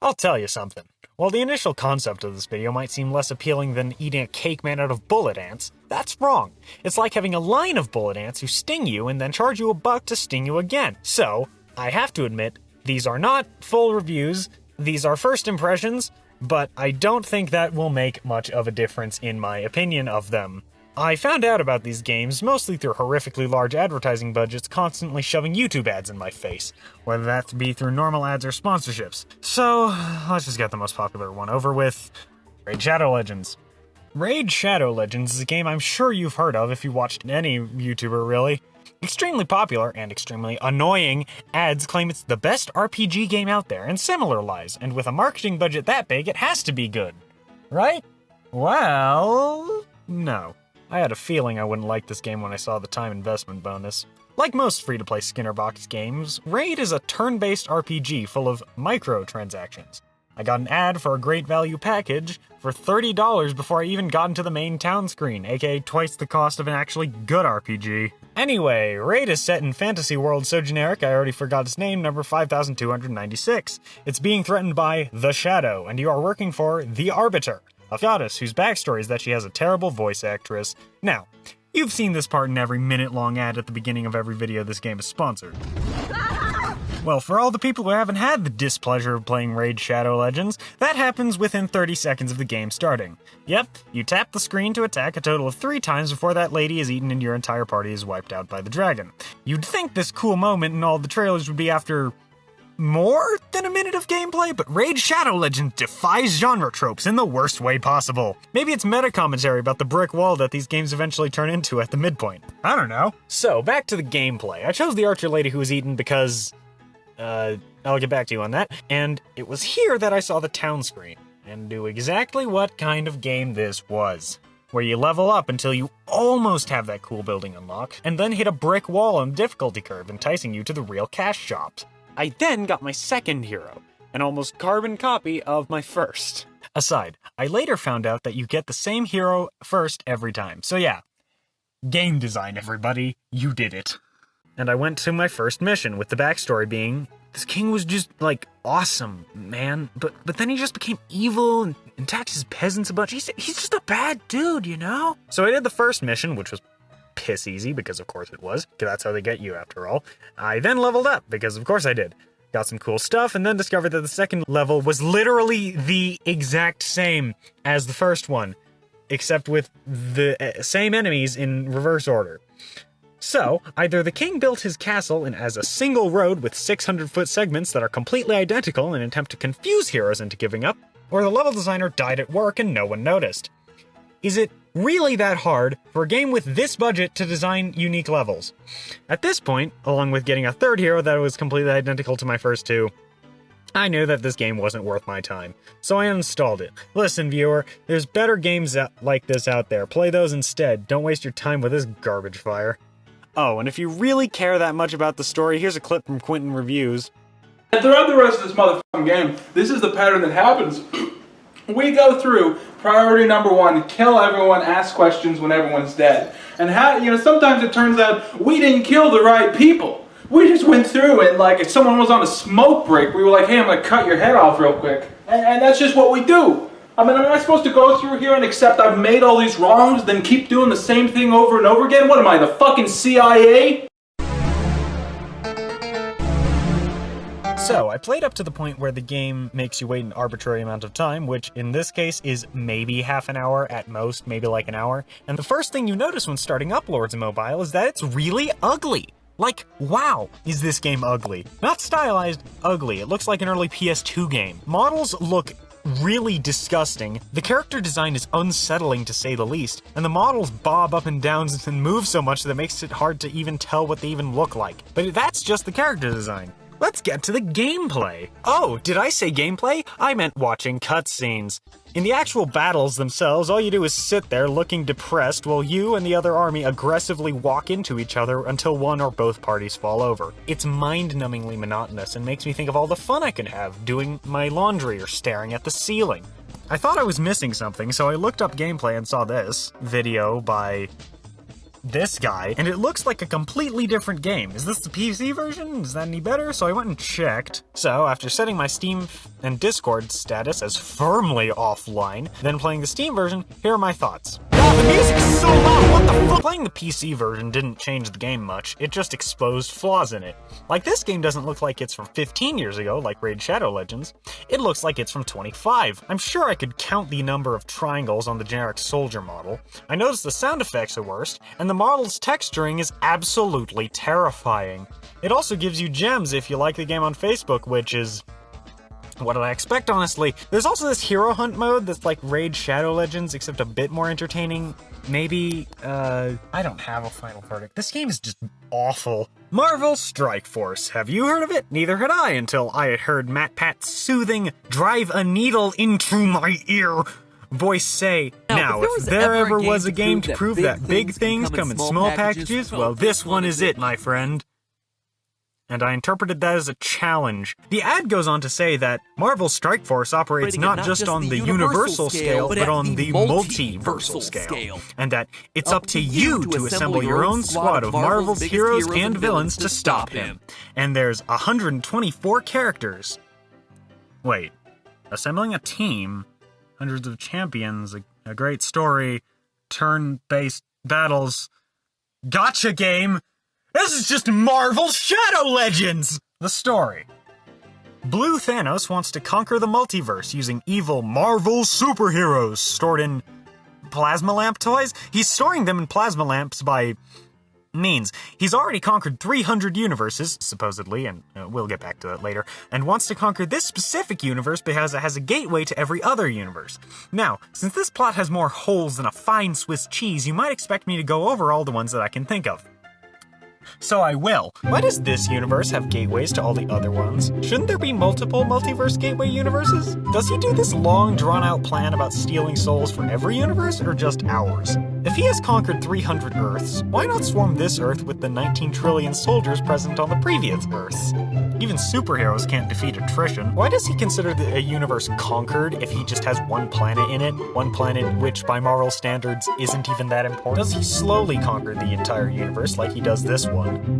I'll tell you something. While the initial concept of this video might seem less appealing than eating a cake made out of bullet ants, that's wrong. It's like having a line of bullet ants who sting you and then charge you $1 to sting you again. So, I have to admit, these are not full reviews, these are first impressions, but I don't think that will make much of a difference in my opinion of them. I found out about these games mostly through horrifically large advertising budgets constantly shoving YouTube ads in my face, whether that be through normal ads or sponsorships. So, let's just get the most popular one over with. Raid Shadow Legends. Raid Shadow Legends is a game I'm sure you've heard of if you watched any YouTuber really. Extremely popular and extremely annoying ads claim it's the best RPG game out there, and similar lies, and with a marketing budget that big, it has to be good. Right? Well, no. I had a feeling I wouldn't like this game when I saw the time investment bonus. Like most free-to-play Skinnerbox games, Raid is a turn-based RPG full of microtransactions. I got an ad for a great value package for $30 before I even got into the main town screen, aka twice the cost of an actually good RPG. Anyway, Raid is set in fantasy world so generic I already forgot its name, number 5296. It's being threatened by The Shadow, and you are working for The Arbiter, a goddess whose backstory is that she has a terrible voice actress. Now, you've seen this part in every minute-long ad at the beginning of every video this game is sponsored. Well, for all the people who haven't had the displeasure of playing Raid Shadow Legends, that happens within 30 seconds of the game starting. Yep, you tap the screen to attack a total of 3 times before that lady is eaten and your entire party is wiped out by the dragon. You'd think this cool moment in all the trailers would be after more than a minute of gameplay, but Raid Shadow Legends defies genre tropes in the worst way possible. Maybe it's meta-commentary about the brick wall that these games eventually turn into at the midpoint. I don't know. So, back to the gameplay. I chose the archer lady who was eaten because I'll get back to you on that. And it was here that I saw the town screen, and knew exactly what kind of game this was. Where you level up until you almost have that cool building unlocked, and then hit a brick wall on the difficulty curve, enticing you to the real cash shops. I then got my second hero, an almost carbon copy of my first. Aside, I later found out that you get the same hero first every time. So yeah, game design everybody, you did it. And I went to my first mission with the backstory being, this king was just, like, awesome, man. But then he just became evil and taxed his peasants a bunch. He's just a bad dude, you know? So I did the first mission, which was piss easy, because of course it was, because that's how they get you after all. I then leveled up, because of course I did. Got some cool stuff, and then discovered that the second level was literally the exact same as the first one, except with the same enemies in reverse order. So, either the king built his castle as a single road with 600-foot segments that are completely identical in an attempt to confuse heroes into giving up, or the level designer died at work and no one noticed. Is it really that hard for a game with this budget to design unique levels? At this point, along with getting a third hero that was completely identical to my first two, I knew that this game wasn't worth my time, so I uninstalled it. Listen, viewer, there's better games like this out there. Play those instead. Don't waste your time with this garbage fire. Oh, and if you really care that much about the story, here's a clip from Quentin Reviews. And throughout the rest of this motherfucking game, this is the pattern that happens. We go through priority number 1, kill everyone, ask questions when everyone's dead. And sometimes it turns out we didn't kill the right people. We just went through and, like, if someone was on a smoke break, we were like, hey, I'm gonna cut your head off real quick. And that's just what we do. I mean, am I supposed to go through here and accept I've made all these wrongs, then keep doing the same thing over and over again? What am I, the fucking CIA? So, I played up to the point where the game makes you wait an arbitrary amount of time, which in this case is maybe half an hour, at most, maybe like an hour. And the first thing you notice when starting up Lords of Mobile is that it's really ugly. Like, wow, is this game ugly. Not stylized, ugly. It looks like an early PS2 game. Models look really disgusting. The character design is unsettling to say the least, and the models bob up and down and move so much that it makes it hard to even tell what they even look like. But that's just the character design. Let's get to the gameplay. Oh, did I say gameplay? I meant watching cutscenes. In the actual battles themselves, all you do is sit there looking depressed while you and the other army aggressively walk into each other until one or both parties fall over. It's mind-numbingly monotonous and makes me think of all the fun I could have doing my laundry or staring at the ceiling. I thought I was missing something, so I looked up gameplay and saw this video by this guy, and it looks like a completely different game. Is this the PC version? Is that any better? So I went and checked. So after setting my Steam and Discord status as firmly offline, then playing the Steam version, here are my thoughts. Wow, the music's so loud, what the fuck? Playing the PC version didn't change the game much, it just exposed flaws in it. Like, this game doesn't look like it's from 15 years ago, like Raid Shadow Legends. It looks like it's from 25. I'm sure I could count the number of triangles on the generic soldier model. I noticed the sound effects are worse, and the model's texturing is absolutely terrifying. It also gives you gems if you like the game on Facebook, which is... what did I expect, honestly? There's also this hero hunt mode that's like Raid Shadow Legends, except a bit more entertaining. Maybe, I don't have a final verdict. This game is just awful. Marvel Strike Force. Have you heard of it? Neither had I until I had heard MatPat's soothing, drive a needle into my ear voice say, now, if there ever was a game to prove that big things come in small packages, well, this one is it, my friend. And I interpreted that as a challenge. The ad goes on to say that Marvel Strike Force operates not just on the universal scale, but on the multiversal scale. And that it's up to you to assemble your own squad of Marvel's heroes and villains to stop him. And there's 124 characters. Wait, assembling a team, hundreds of champions, a great story, turn-based battles, gotcha game. This is just Marvel Shadow Legends! The story. Blue Thanos wants to conquer the multiverse using evil Marvel superheroes stored in plasma lamp toys. He's storing them in plasma lamps by means. He's already conquered 300 universes, supposedly, and we'll get back to that later, and wants to conquer this specific universe because it has a gateway to every other universe. Now, since this plot has more holes than a fine Swiss cheese, you might expect me to go over all the ones that I can think of. So I will. Why does this universe have gateways to all the other ones? Shouldn't there be multiple multiverse gateway universes? Does he do this long, drawn-out plan about stealing souls for every universe, or just ours? If he has conquered 300 Earths, why not swarm this Earth with the 19 trillion soldiers present on the previous Earths? Even superheroes can't defeat attrition. Why does he consider a universe conquered if he just has one planet in it? One planet which, by Marvel standards, isn't even that important? Does he slowly conquer the entire universe like he does this one?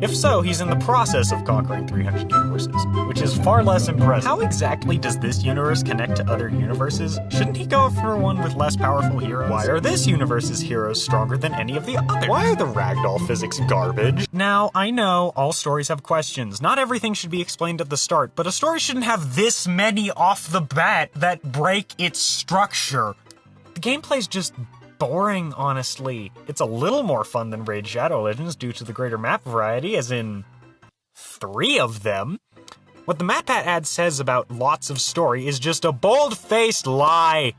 If so, he's in the process of conquering 300 universes, which is far less impressive. How exactly does this universe connect to other universes? Shouldn't he go for one with less powerful heroes? Why are this universe's heroes stronger than any of the others? Why are the ragdoll physics garbage? Now, I know all stories have questions. Not everything should be explained at the start, but a story shouldn't have this many off the bat that break its structure. The gameplay's just boring, honestly. It's a little more fun than Raid Shadow Legends due to the greater map variety, as in 3 of them. What the MatPat ad says about lots of story is just a bold-faced lie.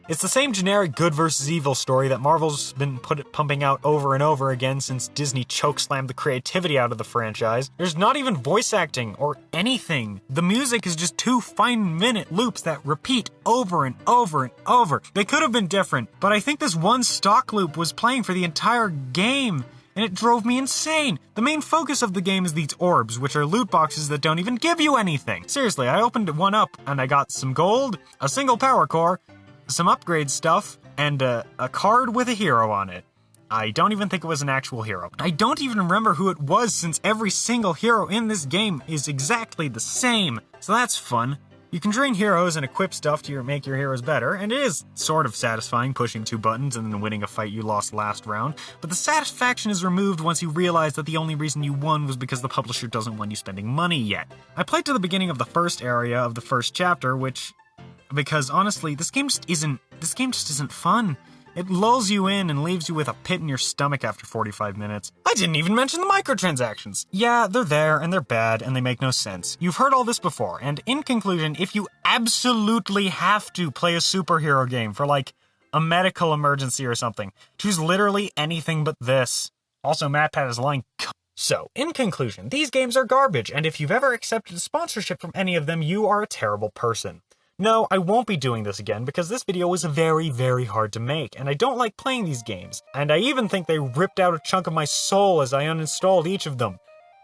It's the same generic good versus evil story that Marvel's been pumping out over and over again since Disney chokeslammed the creativity out of the franchise. There's not even voice acting or anything. The music is just 2 5-minute loops that repeat over and over and over. They could have been different, but I think this one stock loop was playing for the entire game, and it drove me insane. The main focus of the game is these orbs, which are loot boxes that don't even give you anything. Seriously, I opened one up and I got some gold, a single power core, some upgrade stuff, and a card with a hero on it. I don't even think it was an actual hero. I don't even remember who it was since every single hero in this game is exactly the same. So that's fun. You can drain heroes and equip stuff to make your heroes better, and it is sort of satisfying pushing 2 buttons and then winning a fight you lost last round, but the satisfaction is removed once you realize that the only reason you won was because the publisher doesn't want you spending money yet. I played to the beginning of the first area of the first chapter, because honestly, this game just isn't fun. It lulls you in and leaves you with a pit in your stomach after 45 minutes. I didn't even mention the microtransactions. Yeah, they're there, and they're bad, and they make no sense. You've heard all this before, and in conclusion, if you absolutely have to play a superhero game for, like, a medical emergency or something, choose literally anything but this. Also, MatPat is lying. So, in conclusion, these games are garbage, and if you've ever accepted a sponsorship from any of them, you are a terrible person. No, I won't be doing this again because this video was very, very hard to make, and I don't like playing these games. And I even think they ripped out a chunk of my soul as I uninstalled each of them.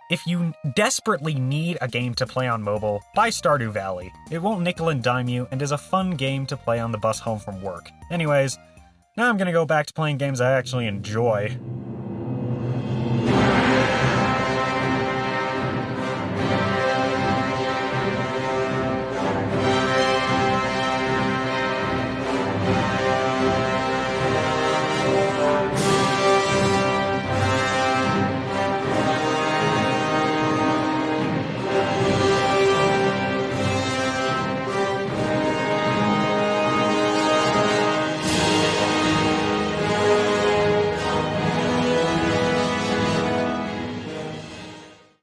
If you desperately need a game to play on mobile, buy Stardew Valley. It won't nickel and dime you, and is a fun game to play on the bus home from work. Anyways, now I'm gonna go back to playing games I actually enjoy.